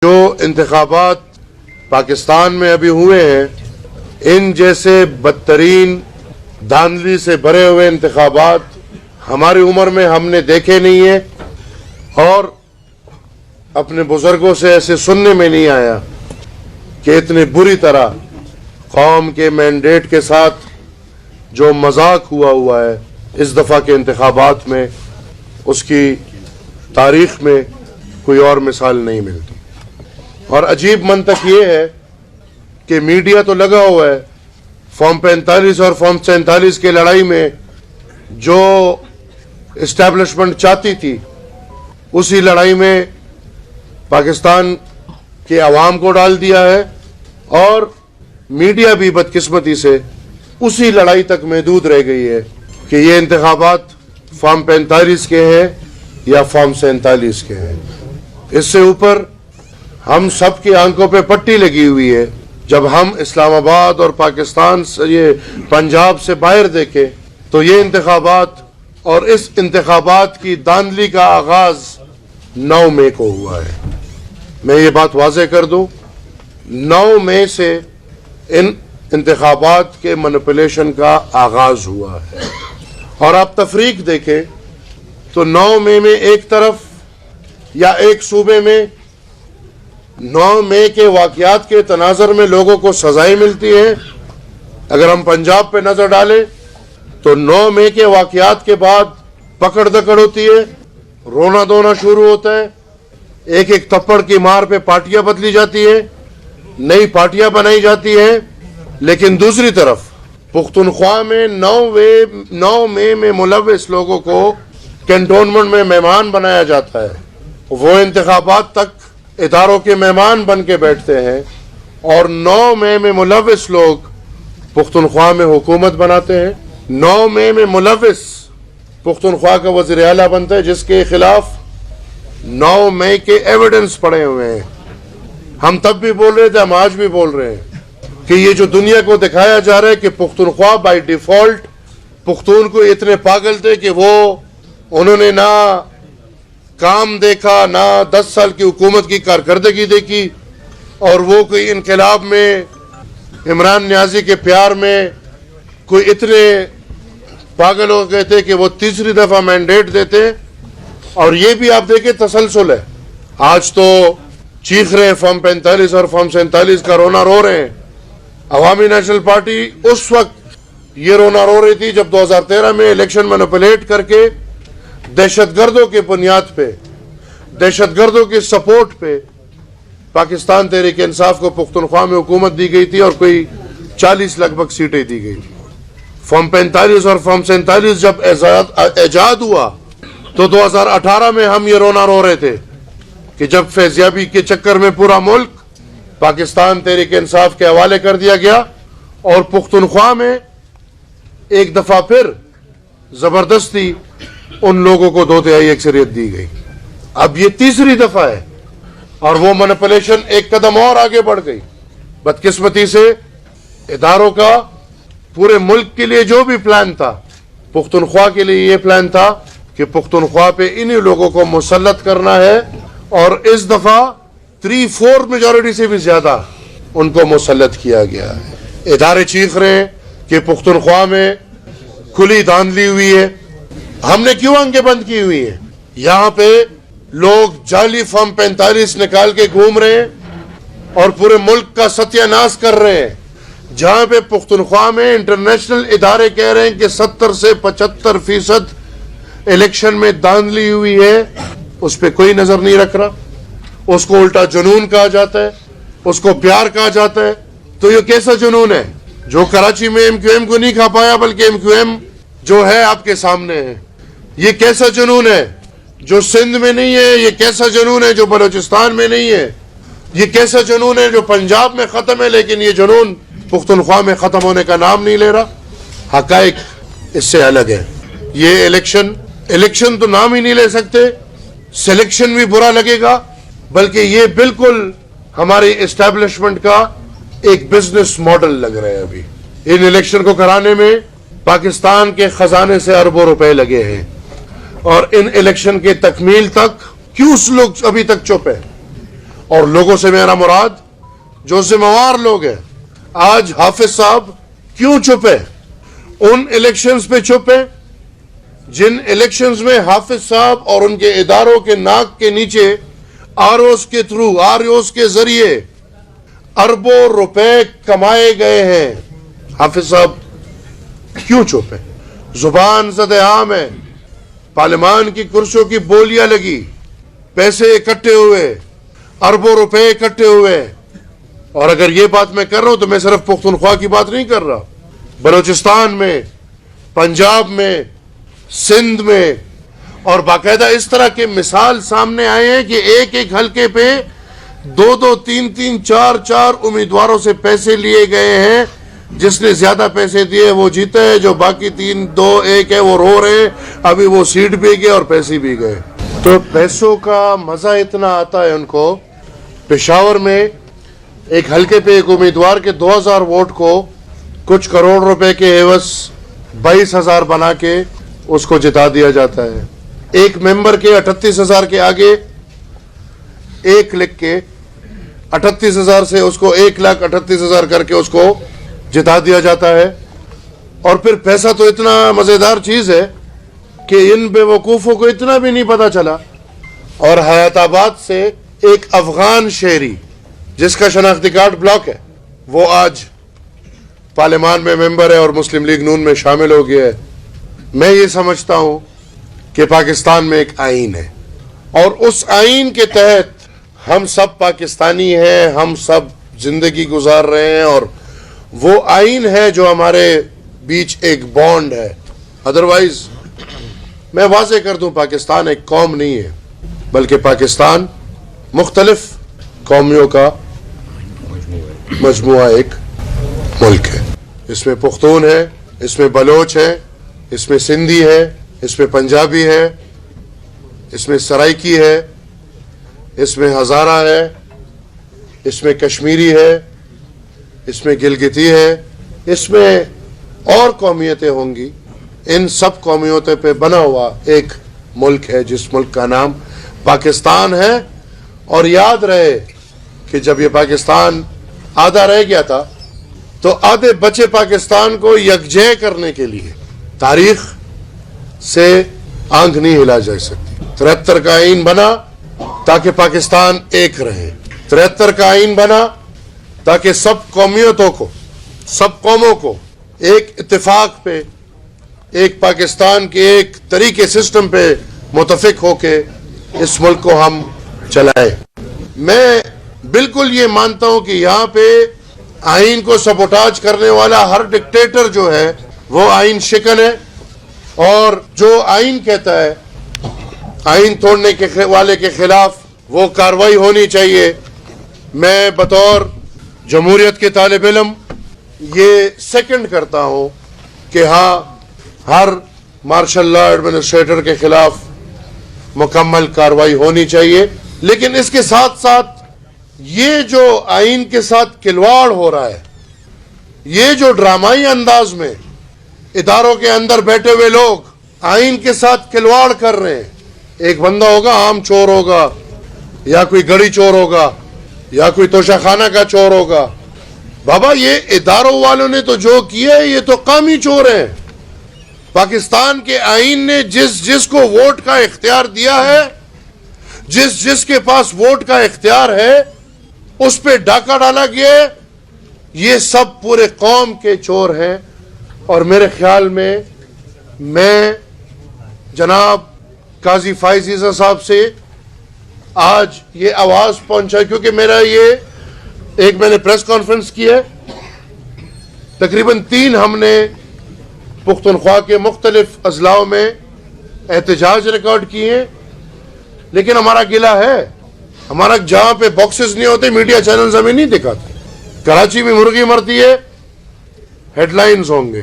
جو انتخابات پاکستان میں ابھی ہوئے ہیں، ان جیسے بدترین دھاندلی سے بھرے ہوئے انتخابات ہماری عمر میں ہم نے دیکھے نہیں ہیں، اور اپنے بزرگوں سے ایسے سننے میں نہیں آیا کہ اتنی بری طرح قوم کے مینڈیٹ کے ساتھ جو مذاق ہوا ہے اس دفعہ کے انتخابات میں، اس کی تاریخ میں کوئی اور مثال نہیں ملتی۔ اور عجیب منطق یہ ہے کہ میڈیا تو لگا ہوا ہے فارم 45 اور فارم 47 کی لڑائی میں، جو اسٹیبلشمنٹ چاہتی تھی اسی لڑائی میں پاکستان کے عوام کو ڈال دیا ہے، اور میڈیا بھی بدقسمتی سے اسی لڑائی تک محدود رہ گئی ہے کہ یہ انتخابات فارم 45 کے ہیں یا فارم 47 کے ہیں۔ اس سے اوپر ہم سب کی آنکھوں پہ پٹی لگی ہوئی ہے۔ جب ہم اسلام آباد اور پاکستان سے، یہ پنجاب سے باہر دیکھیں تو یہ انتخابات اور اس انتخابات کی دھاندلی کا آغاز 9 مئی کو ہوا ہے۔ میں یہ بات واضح کر دوں، 9 مئی سے ان انتخابات کے مینیپولیشن کا آغاز ہوا ہے۔ اور آپ تفریق دیکھیں تو 9 مئی میں ایک طرف یا ایک صوبے میں 9 مئی کے واقعات کے تناظر میں لوگوں کو سزائیں ملتی ہیں۔ اگر ہم پنجاب پہ نظر ڈالیں تو 9 مئی کے واقعات کے بعد پکڑ دکڑ ہوتی ہے، رونا دھونا شروع ہوتا ہے، ایک ایک تھپڑ کی مار پہ پارٹیاں بدلی جاتی ہیں، نئی پارٹیاں بنائی جاتی ہیں۔ لیکن دوسری طرف پختونخوا میں 9 مئی میں ملوث لوگوں کو کنٹونمنٹ میں مہمان بنایا جاتا ہے، وہ انتخابات تک اداروں کے مہمان بن کے بیٹھتے ہیں، اور 9 مئی میں ملوث لوگ پختونخوا میں حکومت بناتے ہیں۔ 9 مئی میں ملوث پختونخوا کا وزیر اعلیٰ بنتا ہے، جس کے خلاف 9 مئی کے ایویڈنس پڑے ہوئے ہیں۔ ہم تب بھی بول رہے تھے، ہم آج بھی بول رہے ہیں کہ یہ جو دنیا کو دکھایا جا رہا ہے کہ پختونخوا بائی ڈیفالٹ پختون کو اتنے پاگل تھے کہ انہوں نے نہ کام دیکھا، نہ 10 سال کی حکومت کی کارکردگی دیکھی، اور وہ کوئی انقلاب میں عمران نیازی کے پیار میں کوئی اتنے پاگل ہو گئے تھے کہ وہ تیسری دفعہ مینڈیٹ دیتے۔ اور یہ بھی آپ دیکھیں تسلسل ہے، آج تو چیخ رہے ہیں فارم 45 اور فارم 47 کا، رونا رو رہے ہیں۔ عوامی نیشنل پارٹی اس وقت یہ رونا رو رہی تھی جب 2013 میں الیکشن مینیپولیٹ کر کے دہشت گردوں کے بنیاد پہ، دہشت گردوں کی سپورٹ پہ پاکستان تحریک انصاف کو پختونخوا میں حکومت دی گئی تھی، اور کوئی 40 لگ بھگ سیٹیں دی گئی تھی۔ فارم 45 اور فارم 47 جب ایجاد ہوا تو 2018 میں ہم یہ رونا رو رہے تھے کہ جب فیضیابی کے چکر میں پورا ملک پاکستان تحریک انصاف کے حوالے کر دیا گیا، اور پختونخوا میں ایک دفعہ پھر زبردستی ان لوگوں کو 2/3 اکثریت دی گئی۔ اب یہ تیسری دفعہ ہے، اور وہ مینیپولیشن ایک قدم اور آگے بڑھ گئی۔ بدقسمتی سے اداروں کا پورے ملک کے لیے جو بھی پلان تھا، پختونخوا کے لیے یہ پلان تھا کہ پختونخوا پہ انہی لوگوں کو مسلط کرنا ہے، اور اس دفعہ 3/4 میجورٹی سے بھی زیادہ ان کو مسلط کیا گیا ہے۔ ادارے چیخ رہے ہیں کہ پختونخوا میں کھلی دھاندلی ہوئی ہے۔ ہم نے کیوں آنکھیں بند کی ہوئی ہیں؟ یہاں پہ لوگ جعلی فارم 45 نکال کے گھوم رہے ہیں اور پورے ملک کا ستیہ ناش کر رہے ہیں۔ جہاں پہ پختونخوا میں انٹرنیشنل ادارے کہہ رہے ہیں کہ 70 سے 75% الیکشن میں دھاندلی ہوئی ہے، اس پہ کوئی نظر نہیں رکھ رہا، اس کو الٹا جنون کہا جاتا ہے، اس کو پیار کہا جاتا ہے۔ تو یہ کیسا جنون ہے جو کراچی میں MQM کو نہیں کھا پایا، بلکہ MQM جو ہے آپ کے سامنے ہے؟ یہ کیسا جنون ہے جو سندھ میں نہیں ہے؟ یہ کیسا جنون ہے جو بلوچستان میں نہیں ہے؟ یہ کیسا جنون ہے جو پنجاب میں ختم ہے، لیکن یہ جنون پختونخوا میں ختم ہونے کا نام نہیں لے رہا؟ حقائق اس سے الگ ہے۔ یہ الیکشن تو نام ہی نہیں لے سکتے، سلیکشن بھی برا لگے گا، بلکہ یہ بالکل ہماری اسٹیبلشمنٹ کا ایک بزنس ماڈل لگ رہا ہے۔ ابھی ان الیکشن کو کرانے میں پاکستان کے خزانے سے اربوں روپے لگے ہیں، اور ان الیکشن کے تکمیل تک کیوں لوگ ابھی تک چپ ہیں؟ اور لوگوں سے میرا مراد جو ذمہوار لوگ ہیں. آج حافظ صاحب کیوں چپ ہے؟ ان الیکشنز پہ چپ ہے جن الیکشنز میں حافظ صاحب اور ان کے اداروں کے ناک کے نیچے آر اوز کے تھرو، آر اوز کے ذریعے اربوں روپے کمائے گئے ہیں. حافظ صاحب کیوں چپ ہے؟ زبان زد عام ہے، پارلیمان کی کرسیوں کی بولیاں لگی، پیسے اکٹھے ہوئے، اربوں روپے اکٹھے ہوئے. اور اگر یہ بات میں کر رہا ہوں تو میں صرف پختونخوا کی بات نہیں کر رہا، بلوچستان میں، پنجاب میں، سندھ میں، اور باقاعدہ اس طرح کے مثال سامنے آئے ہیں کہ ایک ایک حلقے پہ 2-2, 3-3, 4-4 امیدواروں سے پیسے لیے گئے ہیں. جس نے زیادہ پیسے دیے وہ جیتا ہے، جو باقی 3-2-1 ہے وہ رو رہے ہیں. ابھی وہ سیٹ بھی گئے اور پیسے بھی گئے. تو پیسوں کا مزہ اتنا آتا ہے ان کو. پشاور میں ایک حلقے پہ ایک امیدوار کے 2000 ووٹ کو کچھ کروڑ روپے کے عوض 22,000 بنا کے اس کو جتا دیا جاتا ہے. ایک ممبر کے 38,000 کے آگے ایک لکھ کے 38,000 سے اس کو 1,38,000 کر کے اس کو جتا دیا جاتا ہے. اور پھر پیسہ تو اتنا مزیدار چیز ہے کہ ان بے وقوفوں کو اتنا بھی نہیں پتا چلا. اور حیات آباد سے ایک افغان شہری جس کا شناختی کارڈ بلاک ہے وہ آج پارلیمان میں ممبر ہے اور مسلم لیگ نون میں شامل ہو گیا ہے. میں یہ سمجھتا ہوں کہ پاکستان میں ایک آئین ہے اور اس آئین کے تحت ہم سب پاکستانی ہیں، ہم سب زندگی گزار رہے ہیں، اور وہ آئین ہے جو ہمارے بیچ ایک بانڈ ہے. ادروائز میں واضح کر دوں، پاکستان ایک قوم نہیں ہے بلکہ پاکستان مختلف قومیوں کا مجموعہ ایک ملک ہے. اس میں پختون ہے، اس میں بلوچ ہے، اس میں سندھی ہے، اس میں پنجابی ہے، اس میں سرائکی ہے، اس میں ہزارہ ہے، اس میں کشمیری ہے، اس میں گلگتی ہے، اس میں اور قومیتیں ہوں گی. ان سب قومیتوں پہ بنا ہوا ایک ملک ہے جس ملک کا نام پاکستان ہے. اور یاد رہے کہ جب یہ پاکستان آدھا رہ گیا تھا تو آدھے بچے پاکستان کو یکجہ کرنے کے لیے تاریخ سے آنکھ نہیں ہلا جا سکتی. 73 کا آئین بنا تاکہ پاکستان ایک رہے. 73 کا آئین بنا تاکہ سب قومیتوں کو، سب قوموں کو ایک اتفاق پہ، ایک پاکستان کے ایک طریقے سسٹم پہ متفق ہو کے اس ملک کو ہم چلائے. میں بالکل یہ مانتا ہوں کہ یہاں پہ آئین کو سبوٹاج کرنے والا ہر ڈکٹیٹر جو ہے وہ آئین شکن ہے، اور جو آئین کہتا ہے آئین توڑنے کے والے کے خلاف وہ کارروائی ہونی چاہیے. میں بطور جمہوریت کے طالب علم یہ سیکنڈ کرتا ہوں کہ ہاں، ہر مارشل لا ایڈمنسٹریٹر کے خلاف مکمل کارروائی ہونی چاہیے. لیکن اس کے ساتھ ساتھ یہ جو آئین کے ساتھ کھلواڑ ہو رہا ہے، یہ جو ڈرامائی انداز میں اداروں کے اندر بیٹھے ہوئے لوگ آئین کے ساتھ کھلواڑ کر رہے ہیں. ایک بندہ ہوگا عام چور ہوگا، یا کوئی گڑی چور ہوگا، یا کوئی توشہ خانہ کا چور ہوگا. بابا یہ اداروں والوں نے تو جو کیا ہے یہ تو قومی چور ہیں. پاکستان کے آئین نے جس کو ووٹ کا اختیار دیا ہے، جس کے پاس ووٹ کا اختیار ہے، اس پہ ڈاکہ ڈالا گیا ہے. یہ سب پورے قوم کے چور ہیں. اور میرے خیال میں جناب قاضی فائز عیسیٰ صاحب سے آج یہ آواز پہنچا، کیونکہ میرا یہ ایک میں نے پریس کانفرنس کی ہے، تقریباً 3 ہم نے پختونخوا کے مختلف اضلاع میں احتجاج ریکارڈ کیے ہیں. لیکن ہمارا گلہ ہے، ہمارا جہاں پہ باکسز نہیں ہوتے میڈیا چینلز ہمیں نہیں دکھاتے. کراچی میں مرغی مرتی ہے، ہیڈ لائنز ہوں گے.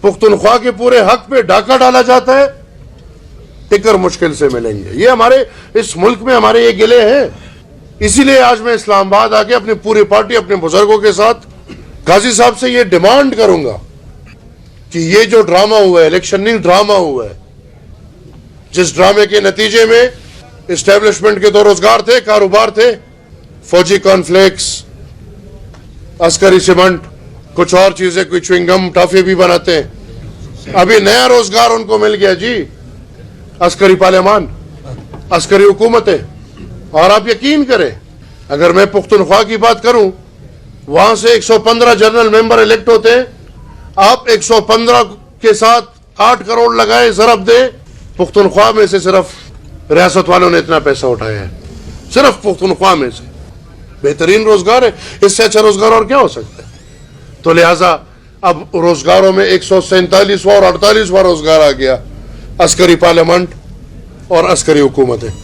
پختونخوا کے پورے حق پہ ڈاکہ ڈالا جاتا ہے، ٹکر مشکل سے ملیں گے. یہ ہمارے اس ملک میں ہمارے یہ گلے ہیں. اسی لیے آج میں اسلام آباد آ کے اپنی پوری پارٹی، اپنے بزرگوں کے ساتھ قاضی صاحب سے یہ ڈیمانڈ کروں گا کہ یہ جو ڈرامہ ہوا ہے، الیکشن نہیں ڈرامہ ہوا ہے، جس ڈرامے کے نتیجے میں اسٹیبلشمنٹ کے 2 روزگار تھے، کاروبار تھے، فوجی کارن فلیکس, عسکری سیمنٹ, کچھ اور چیزیں, کوئی چوئنگم ٹافی بھی بناتے ہیں. ابھی نیا روزگار ان کو مل گیا جی, عسکری پارلیمان, عسکری حکومتیں. اور آپ یقین کریں, اگر میں پختونخوا کی بات کروں, وہاں سے 115 جنرل ممبر الیکٹ ہوتے ہیں. آپ 115 کے ساتھ 8 کروڑ لگائے, ضرب دے, پختونخوا میں سے صرف ریاست والوں نے اتنا پیسہ اٹھایا ہے, صرف پختونخوا میں سے. بہترین روزگار ہے, اس سے اچھا روزگار اور کیا ہو سکتا ہے؟ تو لہٰذا اب روزگاروں میں 147واں اور 48واں روزگار آ گیا, عسکری پارلیمنٹ اور عسکری حکومتیں.